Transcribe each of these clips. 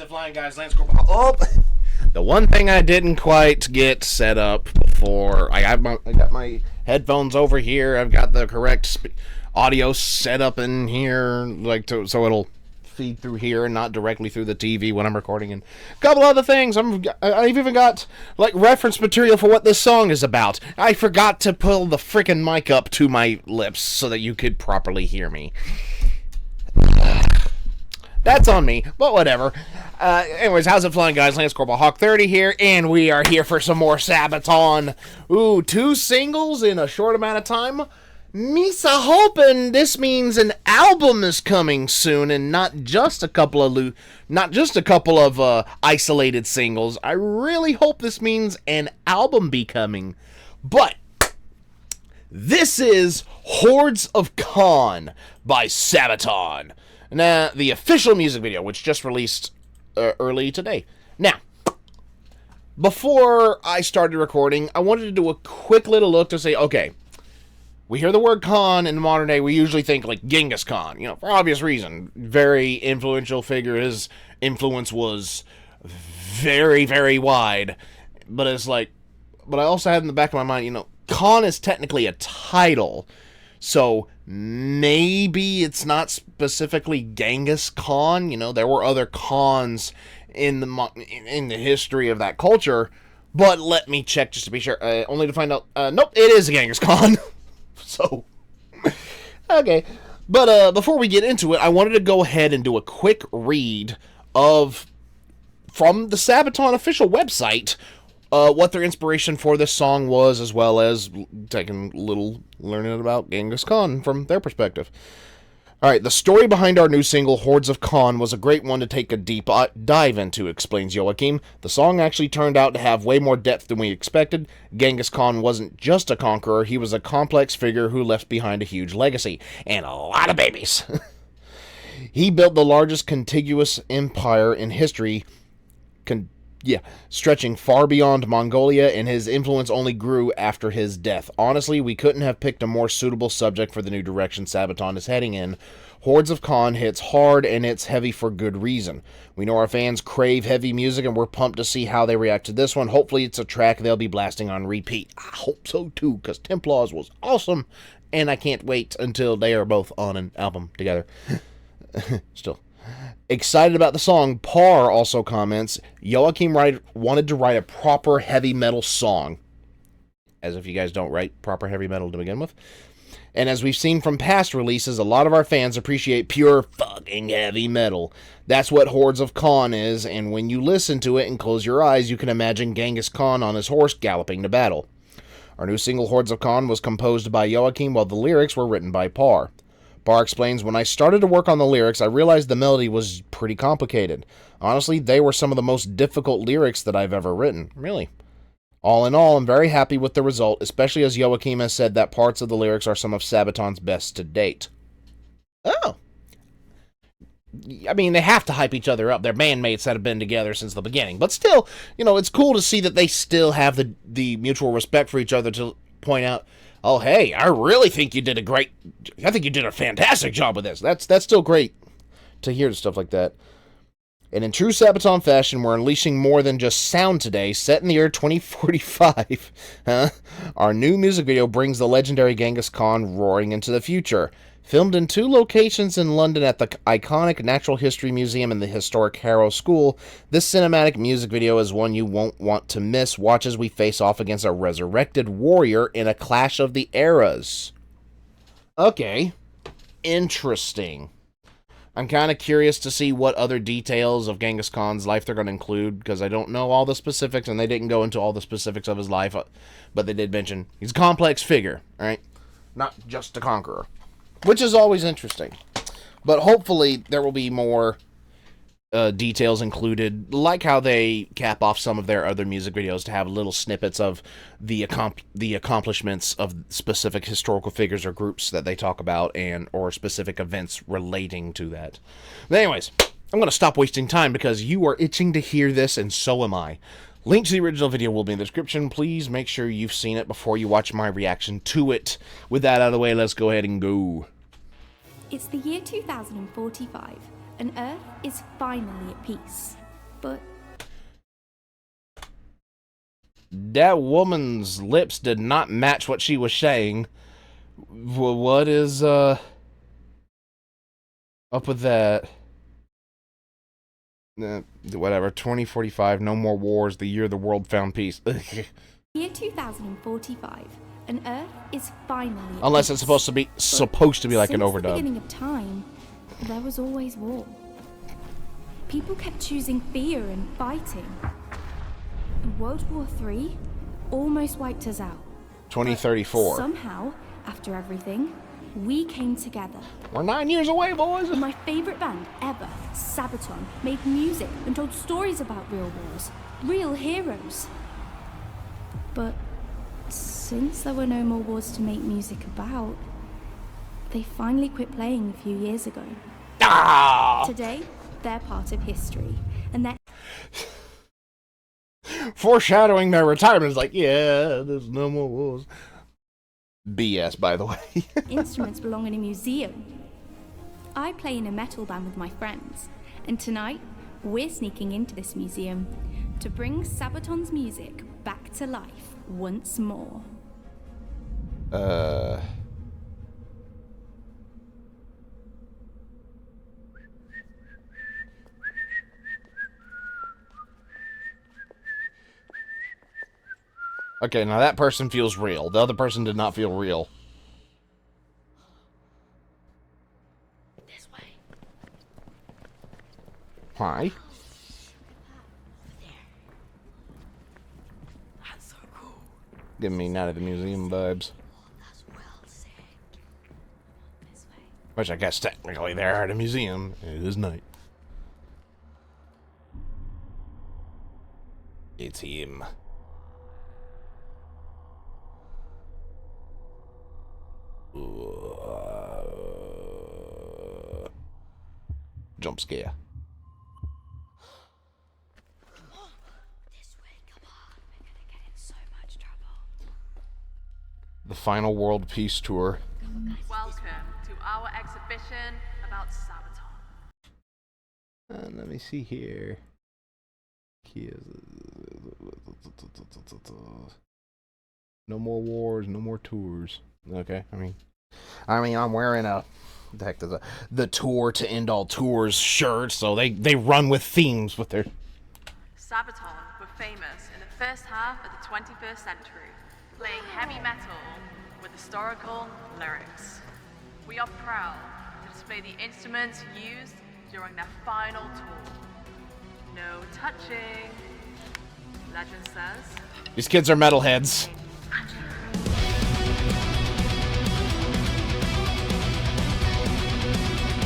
it flying, guys? Lance Corporal. Oh, the one thing I didn't quite get set up before. I got my headphones over here. I've got the correct audio set up in here, so it'll feed through here and not directly through the TV when I'm recording, and a couple other things. I've even got reference material for what this song is about. I forgot to pull the freaking mic up to my lips so that you could properly hear me. That's on me, but whatever. Anyways, how's it flying, guys? Lance Corporal Hawk 30 here, and we are here for some more Sabaton. Ooh, 2 singles in a short amount of time. Misa hoping this means an album is coming soon, and not just a couple of isolated singles. I really hope this means an album be coming. But this is Hordes of Khan by Sabaton. Now, the official music video, which just released early today. Now, before I started recording, I wanted to do a quick little look to say, okay, we hear the word Khan in the modern day, we usually think like Genghis Khan, for obvious reason. Very influential figure. His influence was very, very wide. But I also had in the back of my mind, Khan is technically a title. So maybe it's not specifically Genghis Khan. There were other Khans in the history of that culture. But let me check just to be sure. Only to find out, nope, it is Genghis Khan. So, okay. But before we get into it, I wanted to go ahead and do a quick read from the Sabaton official website, what their inspiration for this song was, as well as taking a little learning about Genghis Khan from their perspective. Alright, the story behind our new single, Hordes of Khan, was a great one to take a deep dive into, explains Joachim. The song actually turned out to have way more depth than we expected. Genghis Khan wasn't just a conqueror, he was a complex figure who left behind a huge legacy. And a lot of babies. He built the largest contiguous empire in history, stretching far beyond Mongolia, and his influence only grew after his death. Honestly, we couldn't have picked a more suitable subject for the new direction Sabaton is heading in. Hordes of Khan hits hard, and it's heavy for good reason. We know our fans crave heavy music, and we're pumped to see how they react to this one. Hopefully it's a track they'll be blasting on repeat. I hope so too, because Templars was awesome, and I can't wait until they are both on an album together. Still excited about the song. Parr also comments, Joachim wanted to write a proper heavy metal song. As if you guys don't write proper heavy metal to begin with. And as we've seen from past releases, a lot of our fans appreciate pure fucking heavy metal. That's what Hordes of Khan is, and when you listen to it and close your eyes, you can imagine Genghis Khan on his horse galloping to battle. Our new single, Hordes of Khan, was composed by Joachim, while the lyrics were written by Parr. Parr explains, when I started to work on the lyrics, I realized the melody was pretty complicated. Honestly, they were some of the most difficult lyrics that I've ever written. Really. All in all, I'm very happy with the result, especially as Joachim has said that parts of the lyrics are some of Sabaton's best to date. Oh. I mean, they have to hype each other up. They're bandmates that have been together since the beginning. But still, it's cool to see that they still have the mutual respect for each other to point out, oh, hey, I think you did a fantastic job with this. That's still great to hear stuff like that. And in true Sabaton fashion, we're unleashing more than just sound today. Set in the year 2045, our new music video brings the legendary Genghis Khan roaring into the future. Filmed in 2 locations in London at the iconic Natural History Museum and the historic Harrow School, this cinematic music video is one you won't want to miss. Watch as we face off against a resurrected warrior in a clash of the eras. Okay. Interesting. I'm kind of curious to see what other details of Genghis Khan's life they're going to include, because I don't know all the specifics, and they didn't go into all the specifics of his life, but they did mention he's a complex figure, right? Not just a conqueror. Which is always interesting. But hopefully there will be more details included, like how they cap off some of their other music videos to have little snippets of the accomplishments of specific historical figures or groups that they talk about, or specific events relating to that. But anyways, I'm going to stop wasting time because you are itching to hear this, and so am I. Link to the original video will be in the description. Please make sure you've seen it before you watch my reaction to it. With that out of the way, let's go ahead and go. It's the year 2045, and Earth is finally at peace. But that woman's lips did not match what she was saying. What is, up with that? Whatever, 2045, no more wars, the year the world found peace. year 2045, and Earth is finally Unless it's supposed to be like an overdub. Since the beginning of time, there was always war. People kept choosing fear and fighting. World War III almost wiped us out. 2034. But somehow, after everything, we came together. We're 9 years away, boys. My favorite band ever, Sabaton, made music and told stories about real wars, real heroes. But since there were no more wars to make music about, they finally quit playing a few years ago. Ah! Today, they're part of history, and they're foreshadowing their retirement is like, yeah, there's no more wars. BS, by the way. instruments belong in a museum. I play in a metal band with my friends, and tonight we're sneaking into this museum to bring Sabaton's music back to life once more. Okay, now that person feels real. The other person did not feel real. This way. Hi. Over there. That's so cool. Giving me Night at the Museum vibes. That's well said. This way. Which I guess technically they're at a museum. It is night. It's him. Jump scare. This way, come on. We're gonna get in so much trouble. The final World Peace Tour. Welcome to our exhibition about Sabaton. Let me see here. No more wars, no more tours. Okay, I mean, I'm wearing the tour to end all tours shirt, so they run with themes with their. Sabaton were famous in the first half of the 21st century, playing heavy metal with historical lyrics. We are proud to display the instruments used during their final tour. No touching. Legend says. These kids are metalheads.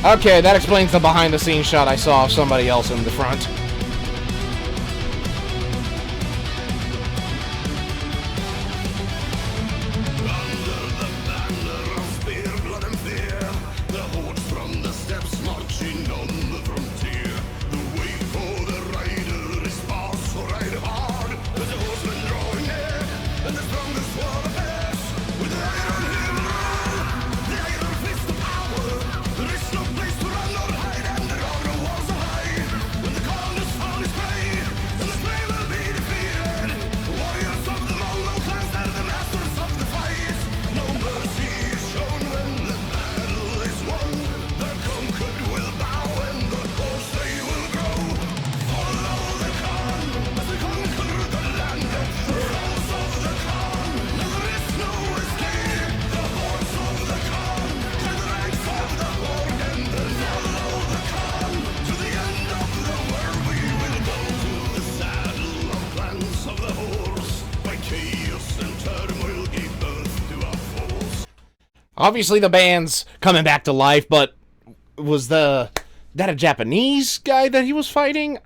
Okay, that explains the behind-the-scenes shot I saw of somebody else in the front. Obviously the band's coming back to life, but was that a Japanese guy that he was fighting?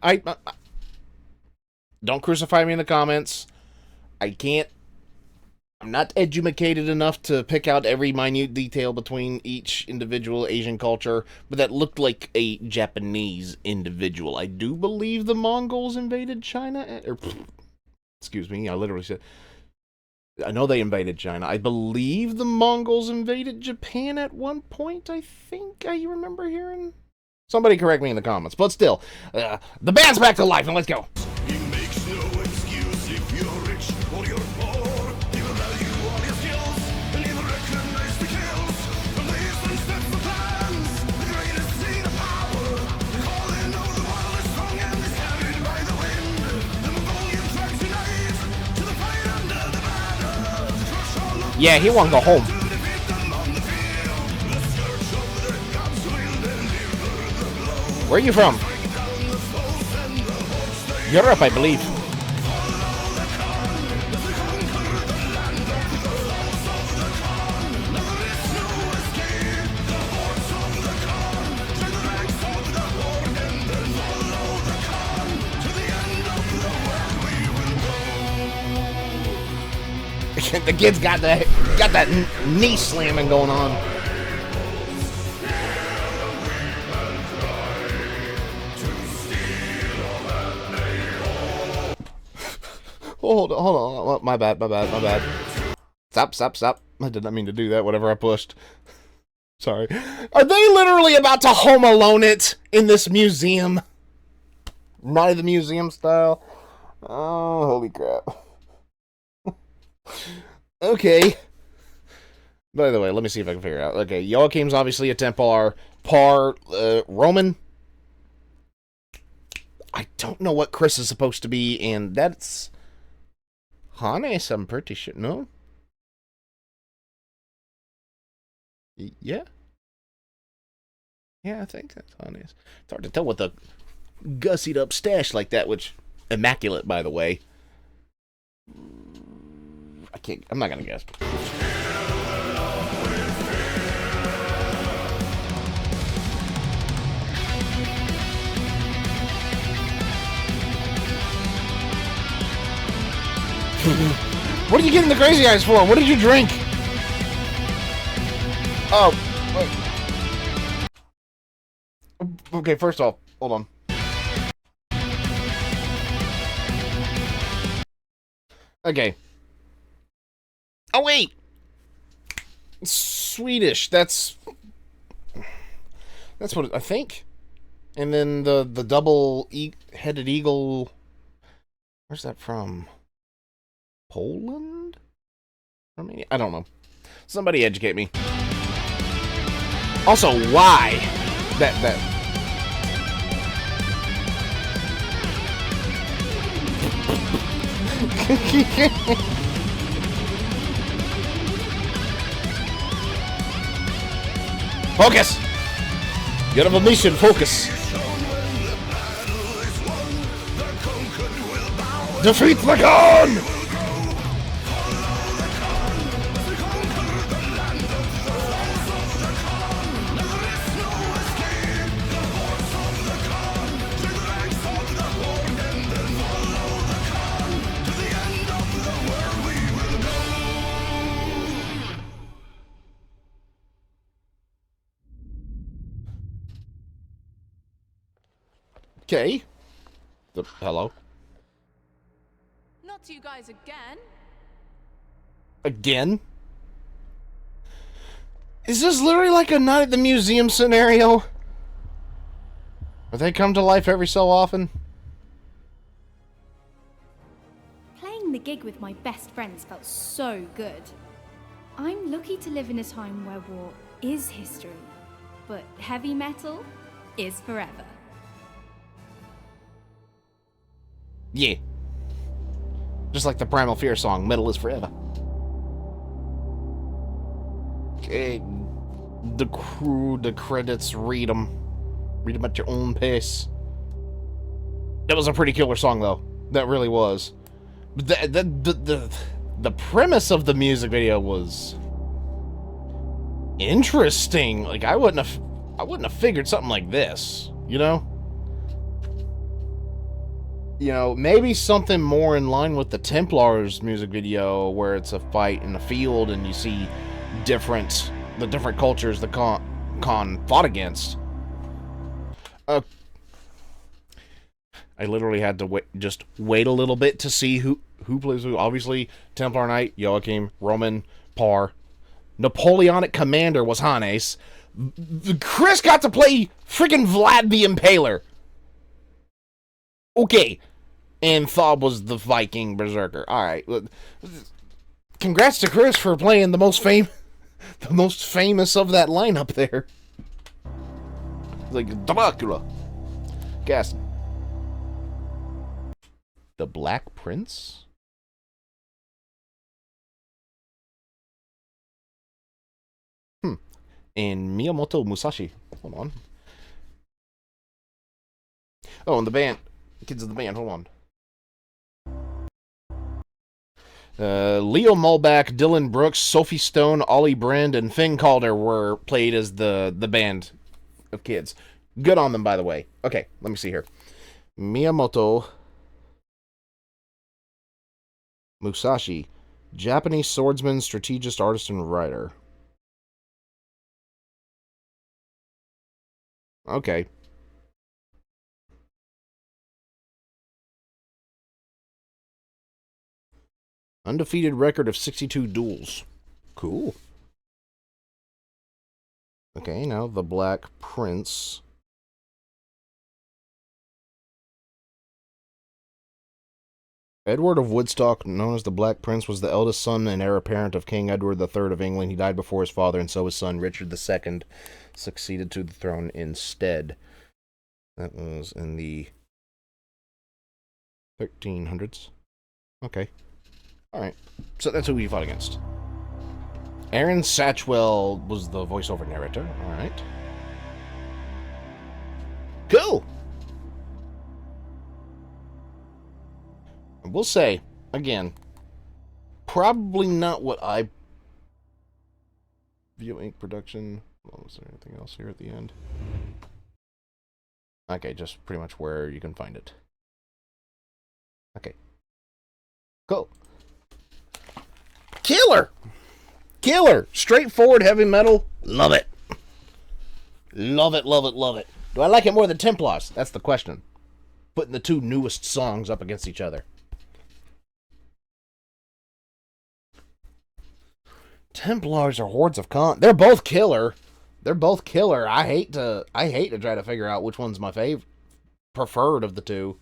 Don't crucify me in the comments. I'm not educated enough to pick out every minute detail between each individual Asian culture, but that looked like a Japanese individual. I do believe the Mongols invaded China, excuse me, I literally said, I know they invaded China. I believe the Mongols invaded Japan at one point, I think I remember hearing. Somebody correct me in the comments. But still, the band's back to life, and let's go. He makes no excuse if you're rich or you're poor. He will value all your skills, and he will recognize the kills. From the eastern steps of plans, the greatest seed of power. The calling of the world is strong and is carried by the wind. The Mongolian tribes unite to the fight under the banner. To crush all of Yeah, he won't go home. to defeat them on the field. The scourge of the gods will deliver the blow. Where are you from? Europe, I believe. The kid's got that knee slamming going on. Hold on. My bad. Stop. I did not mean to do that, whatever I pushed. Sorry. Are they literally about to Home Alone it in this museum? Night of the Museum style? Oh, holy crap. Okay. By the way, let me see if I can figure it out. Okay, Joachim's obviously a Templar. Roman? I don't know what Chris is supposed to be, and that's... Hannes, I'm pretty sure. No? Yeah? Yeah, I think that's Hannes. It's hard to tell with a gussied up stash like that, which... Immaculate, by the way. I'm not gonna guess. What are you getting the crazy eyes for? What did you drink? Oh, wait. Okay, first off, hold on. Okay. Oh, wait! Swedish, that's what I think. And then the double-headed eagle... Where's that from? Poland? Romania? I don't know. Somebody educate me. Also, why? That... Focus! You have a mission, focus. Defeat the gun! Okay. Hello? Not to you guys again. Again? Is this literally like a Night at the Museum scenario? Where they come to life every so often? Playing the gig with my best friends felt so good. I'm lucky to live in a time where war is history, but heavy metal is forever. Yeah. Just like the Primal Fear song, Metal is Forever. Okay. The credits, read them. Read them at your own pace. That was a pretty killer song, though. That really was. The premise of the music video was interesting. Like, I wouldn't have figured something like this, you know? You know, maybe something more in line with the Templars music video, where it's a fight in the field and you see the different cultures the Khan fought against. I literally had to just wait a little bit to see who plays who. Obviously, Templar Knight, Joachim, Roman, Par. Napoleonic Commander was Hannes. Chris got to play freaking Vlad the Impaler. Okay. And Thob was the Viking Berserker. Alright. Congrats to Chris for playing the most famous of that lineup there. Like Dracula. Guess. The Black Prince? And Miyamoto Musashi. Hold on. Oh, and the band. Kids of the band, hold on. Leo Mulback, Dylan Brooks, Sophie Stone, Ollie Brand, and Finn Calder were played as the band of kids. Good on them, by the way. Okay, let me see here. Miyamoto Musashi, Japanese swordsman, strategist, artist, and writer. Okay. Undefeated record of 62 duels. Cool. Okay, now the Black Prince. Edward of Woodstock, known as the Black Prince, was the eldest son and heir apparent of King Edward III of England. He died before his father, and so his son, Richard II, succeeded to the throne instead. That was in the 1300s. Okay. Alright. So that's who we fought against. Aaron Satchwell was the voiceover narrator. Alright. Cool! We'll say, again, probably not what I... View Inc. production. Well, was there anything else here at the end? Okay, just pretty much where you can find it. Okay. Cool. Killer! Killer! Straightforward heavy metal. Love it. Love it, love it, love it. Do I like it more than Templars? That's the question. Putting the two newest songs up against each other. Templars or Hordes of Khan. They're both killer. They're both killer. I hate to try to figure out which one's my preferred of the two.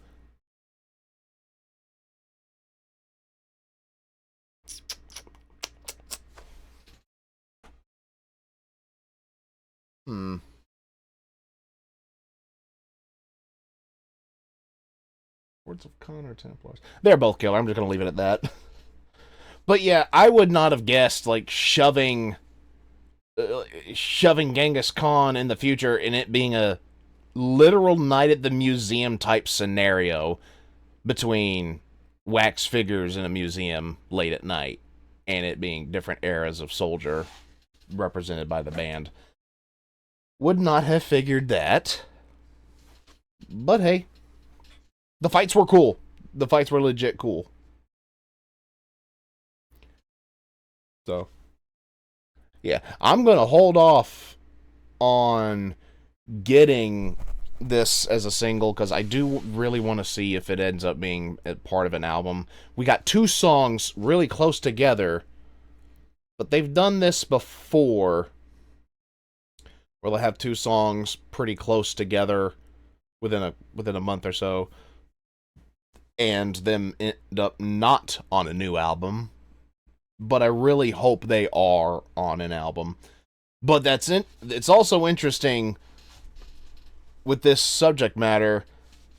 Hordes of Khan or Templars? They're both killer. I'm just going to leave it at that. But yeah, I would not have guessed, like, shoving Genghis Khan in the future and it being a literal night at the museum type scenario between wax figures in a museum late at night and it being different eras of soldier represented by the band. Would not have figured that. But hey, the fights were cool. The fights were legit cool. So, yeah, I'm going to hold off on getting this as a single because I do really want to see if it ends up being a part of an album. We got two songs really close together, but they've done this before where they'll have two songs pretty close together within a month or so and them end up not on a new album. But I really hope they are on an album. But that's it. It's also interesting with this subject matter.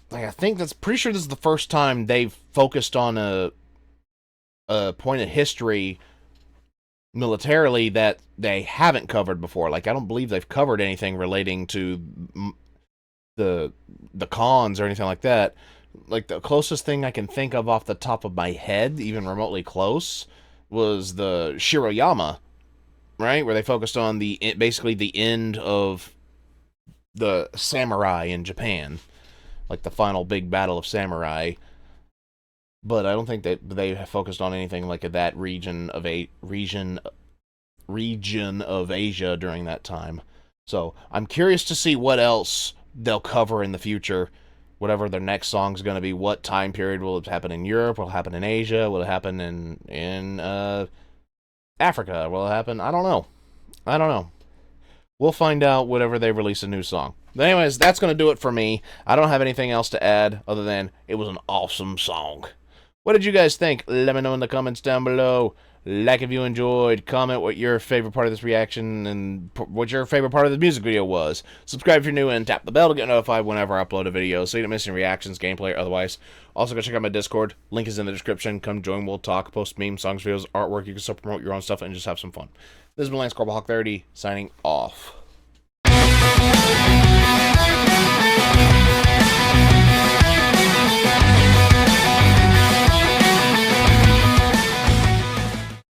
Like, I think that's pretty sure this is the first time they've focused on a point of history militarily that they haven't covered before. Like, I don't believe they've covered anything relating to the Khans or anything like that. Like, the closest thing I can think of off the top of my head, even remotely close, was the Shiroyama, right? Where they focused on basically the end of the samurai in Japan. Like the final big battle of samurai. But I don't think that they have focused on anything like that region of Asia during that time. So I'm curious to see what else they'll cover in the future. Whatever their next song's going to be, what time period will it happen in Europe? Will it happen in Asia? Will it happen in Africa? Will it happen? I don't know. We'll find out whenever they release a new song. But anyways, that's going to do it for me. I don't have anything else to add other than it was an awesome song. What did you guys think? Let me know in the comments down below. Like if you enjoyed. Comment what your favorite part of this reaction and what your favorite part of the music video was. Subscribe if you're new and tap the bell to get notified whenever I upload a video so you don't miss any reactions, gameplay, or otherwise. Also, go check out my Discord. Link is in the description. Come join. We'll talk, post memes, songs, videos, artwork. You can still promote your own stuff and just have some fun. This is Lance Corbalhawk30 signing off.